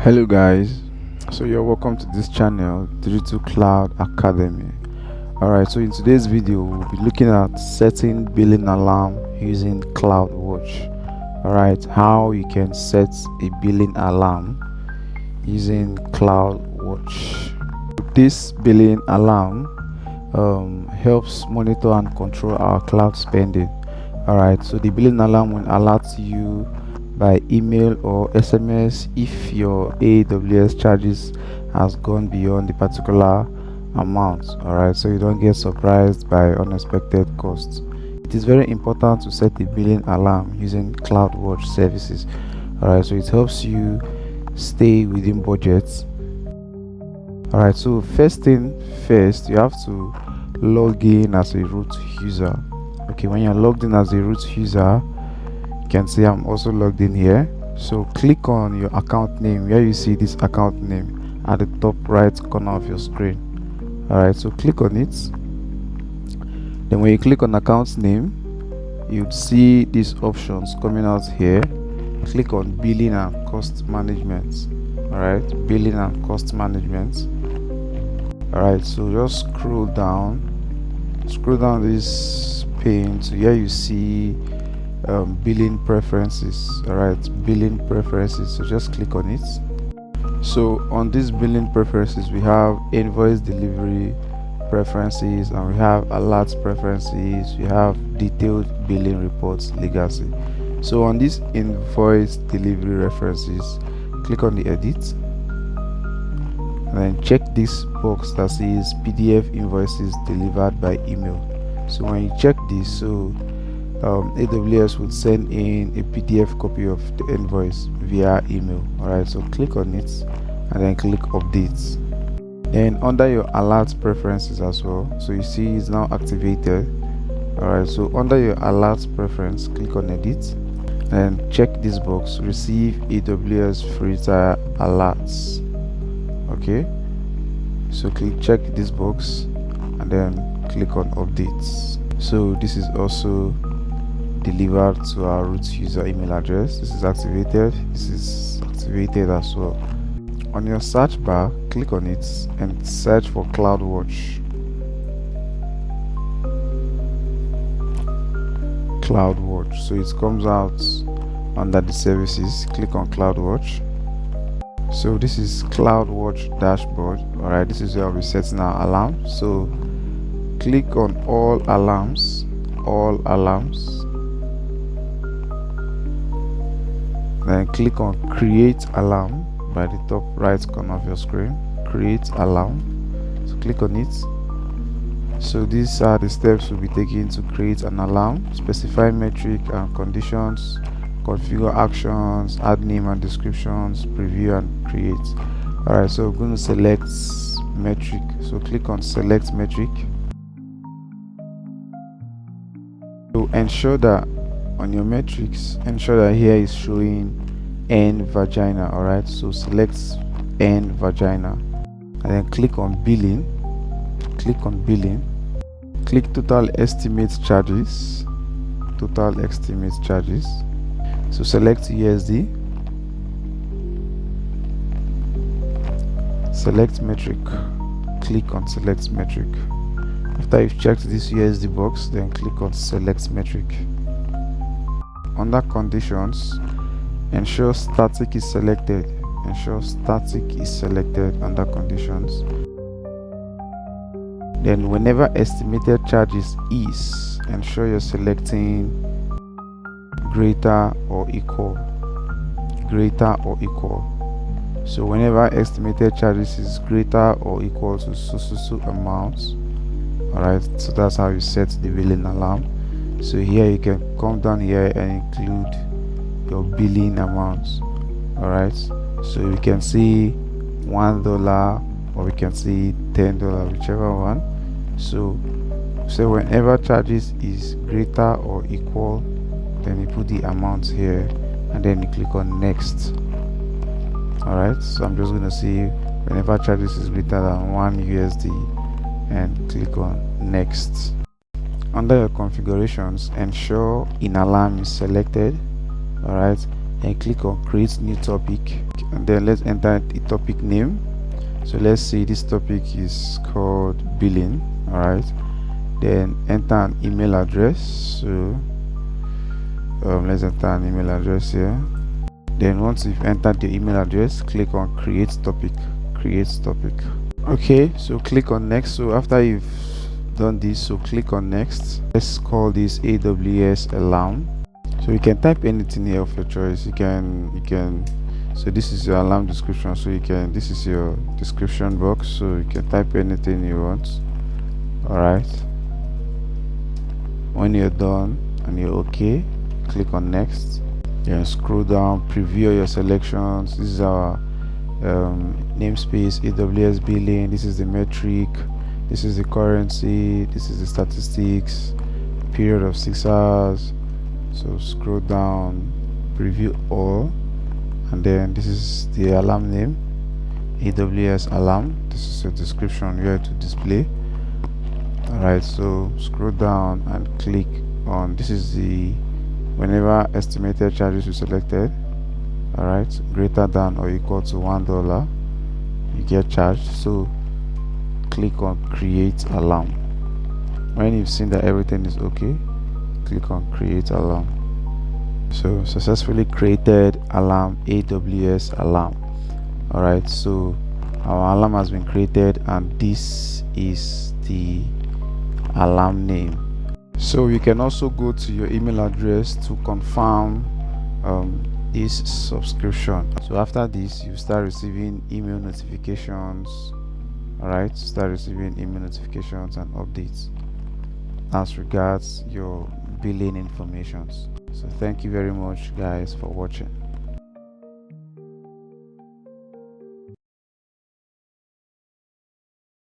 Hello guys, so you're welcome to this channel, Digital Cloud Academy. Alright, so in today's video we'll be looking at setting billing alarm using CloudWatch. Alright, how you can set a billing alarm using CloudWatch. This billing alarm helps monitor and control our cloud spending. Alright, so the billing alarm will alert you by email or SMS if your AWS charges has gone beyond the particular amount. Alright, so you don't get surprised by unexpected costs. It is very important to set a billing alarm using CloudWatch services. Alright, so it helps you stay within budgets. Alright, so first thing first, you have to log in as a root user. Okay, when you're logged in as a root user, you can see I'm also logged in here. So click on your account name where you see this account name at the top right corner of your screen. Alright, so click on it. Then when you click on account name, you'd see these options coming out here. Click on billing and cost management. Alright, billing and cost management. Alright, so just scroll down this pane to where you see billing preferences. Alright, billing preferences, so just click on it. So on this billing preferences we have invoice delivery preferences, and we have alerts preferences, we have detailed billing reports legacy. So on this invoice delivery references, click on the edit and then check this box that says PDF invoices delivered by email. So when you check this, so AWS would send in a PDF copy of the invoice via email. Alright, so click on it and then click updates. Then under your alert preferences as well, so you see it's now activated. Alright, so under your alert preference, click on edit and check this box, receive AWS free tier alerts. Okay, so check this box and then click on updates. So this is also delivered to our root user email address. This is activated, this is activated as well. On your search bar, click on it and search for CloudWatch. CloudWatch, so it comes out under the services. Click on CloudWatch. So this is CloudWatch dashboard. Alright, this is where I'll be setting our alarm. So click on all alarms, then click on create alarm by the top right corner of your screen. Create alarm, so click on it. So these are the steps we'll be taking to create an alarm. Specify metric and conditions, configure actions, add name and descriptions, preview and create. Alright, so we're going to select metric, so click on select metric. So ensure that on your metrics, ensure that here is showing N vagina. Alright, so select N vagina and then click on billing. Click total estimate charges, so select USD, select metric, click on select metric. After you've checked this USD box, then click on select metric. Under conditions, ensure static is selected. Under conditions. Then whenever estimated charges is, ensure you're selecting greater or equal. So whenever estimated charges is greater or equal to so amounts. Alright, so that's how you set the billing alarm. So here you can come down here and include your billing amounts. Alright, so we can see $1 or we can see $10, whichever one. So whenever charges is greater or equal, then you put the amount here and then you click on next. Alright, so I'm just going to see whenever charges is greater than 1 USD and click on next. Under your configurations, ensure in alarm is selected. Alright, and click on create new topic and then let's enter the topic name. So let's say this topic is called billing. All right, then enter an email address. So let's enter an email address here. Then once you've entered the email address, click on create topic. Okay, so click on next. So after you've done this, so click on next. Let's call this AWS alarm. So you can type anything here of your choice. You can so this is your alarm description, so this is your description box, so you can type anything you want. All right, when you're done and you're okay, click on next. Then scroll down, preview your selections. This is our namespace, AWS billing. This is the metric, this is the currency, this is the statistics, period of 6 hours. So scroll down, preview all, and then this is the alarm name, AWS alarm. This is the description you have to display. All right, so scroll down and click on, this is the whenever estimated charges you selected. All right, greater than or equal to $1, you get charged. So click on create alarm. When you've seen that everything is okay, click on create alarm. So successfully created alarm, AWS alarm. All right, so our alarm has been created, and this is the alarm name. So you can also go to your email address to confirm this subscription. So after this, you start receiving email notifications. All right, start receiving email notifications and updates as regards your billing informations. So thank you very much guys for watching.